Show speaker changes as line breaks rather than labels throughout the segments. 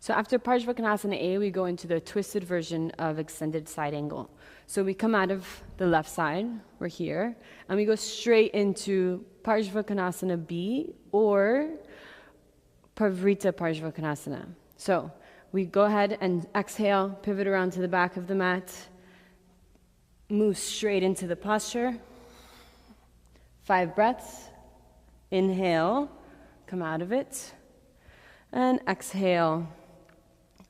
So after Parsvakonasana A, we go into the twisted version of extended side angle. So we come out of the left side, we're here, and we go straight into Parsvakonasana B or Pavrita Parsvakonasana. So we go ahead and exhale, pivot around to the back of the mat, move straight into the posture. 5 breaths. Inhale, come out of it, and exhale.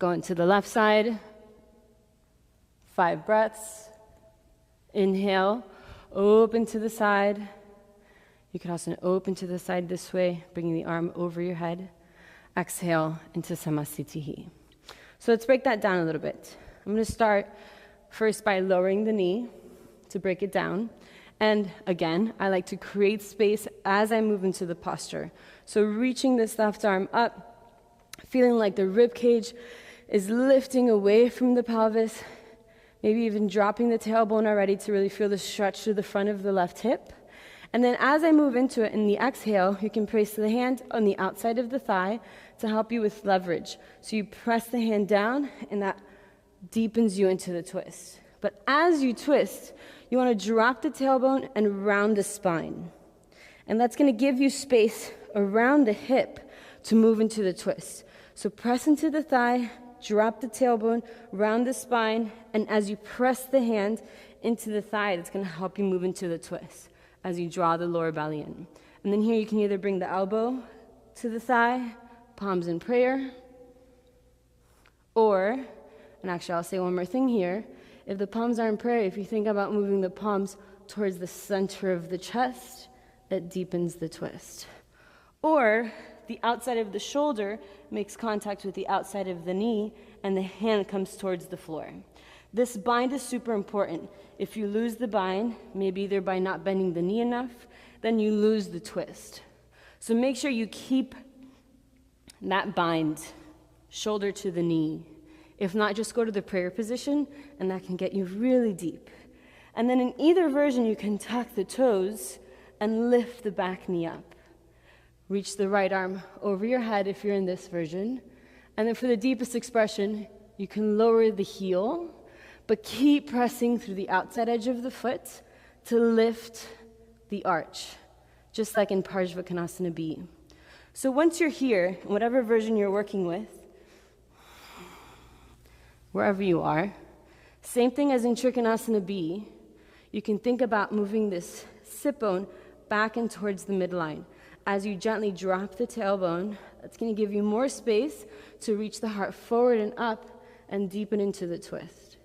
Go into the left side. 5 breaths. Inhale, open to the side. You can also open to the side this way, bringing the arm over your head. Exhale into Samasthitihi. So let's break that down a little bit. I'm going to start first by lowering the knee to break it down. And again, I like to create space as I move into the posture. So reaching this left arm up, feeling like the rib cage is lifting away from the pelvis, maybe even dropping the tailbone already to really feel the stretch to the front of the left hip. And then as I move into it in the exhale, you can place the hand on the outside of the thigh to help you with leverage. So you press the hand down, and that deepens you into the twist. But as you twist, you want to drop the tailbone and round the spine. And that's going to give you space around the hip to move into the twist. So press into the thigh, drop the tailbone, round the spine, and as you press the hand into the thigh, that's going to help you move into the twist as you draw the lower belly in. And then here you can either bring the elbow to the thigh, palms in prayer, or, and actually I'll say one more thing here, if the palms are in prayer, if you think about moving the palms towards the center of the chest, that deepens the twist. Or the outside of the shoulder makes contact with the outside of the knee, and the hand comes towards the floor. This bind is super important. If you lose the bind, maybe either by not bending the knee enough, then you lose the twist. So make sure you keep that bind, shoulder to the knee. If not, just go to the prayer position, and that can get you really deep. And then in either version, you can tuck the toes and lift the back knee up. Reach the right arm over your head if you're in this version. And then for the deepest expression, you can lower the heel, but keep pressing through the outside edge of the foot to lift the arch, just like in Parsvakonasana B. So once you're here, whatever version you're working with, wherever you are, same thing as in Trikonasana B, you can think about moving this sit bone back and towards the midline. As you gently drop the tailbone, that's going to give you more space to reach the heart forward and up and deepen into the twist.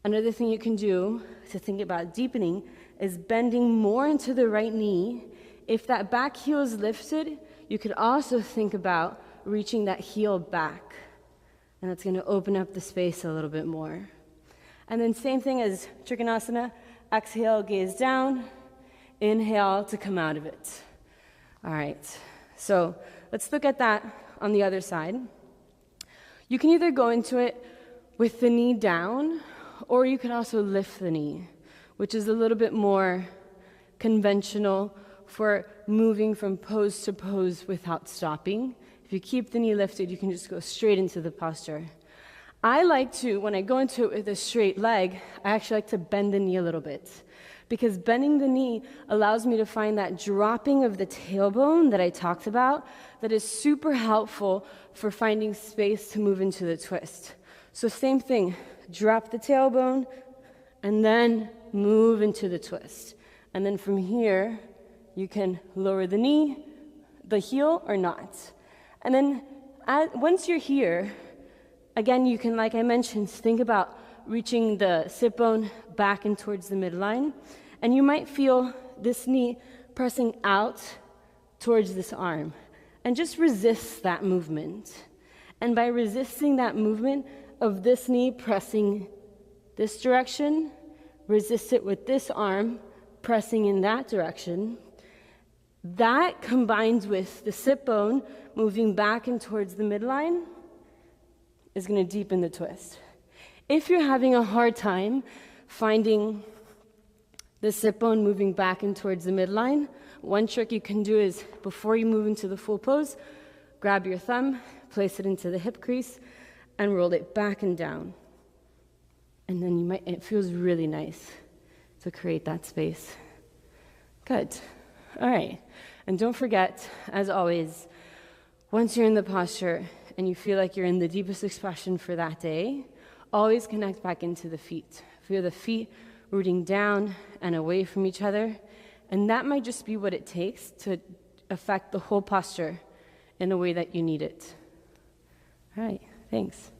Another thing you can do to think about deepening is bending more into the right knee. If that back heel is lifted, you could also think about reaching that heel back. And that's going to open up the space a little bit more. And then same thing as Trikonasana, exhale, gaze down, inhale to come out of it. All right, so let's look at that on the other side. You can either go into it with the knee down, or you can also lift the knee, which is a little bit more conventional for moving from pose to pose without stopping. If you keep the knee lifted, you can just go straight into the posture. I like to, when I go into it with a straight leg, I actually like to bend the knee a little bit, because bending the knee allows me to find that dropping of the tailbone that I talked about that is super helpful for finding space to move into the twist. So same thing, drop the tailbone and then move into the twist. And then from here, you can lower the knee, the heel, or not. And then once you're here, again, you can, like I mentioned, think about reaching the sit bone back and towards the midline. And you might feel this knee pressing out towards this arm. And just resist that movement. And by resisting that movement of this knee pressing this direction, resist it with this arm pressing in that direction. That combined with the sit bone moving back and towards the midline is going to deepen the twist. If you're having a hard time finding the sit bone moving back and towards the midline, one trick you can do is before you move into the full pose, grab your thumb, place it into the hip crease and rolled it back and down. And then it feels really nice to create that space. Good. All right. And don't forget, as always, once you're in the posture and you feel like you're in the deepest expression for that day, always connect back into the feet. Feel the feet rooting down and away from each other. And that might just be what it takes to affect the whole posture in a way that you need it. All right. Thanks.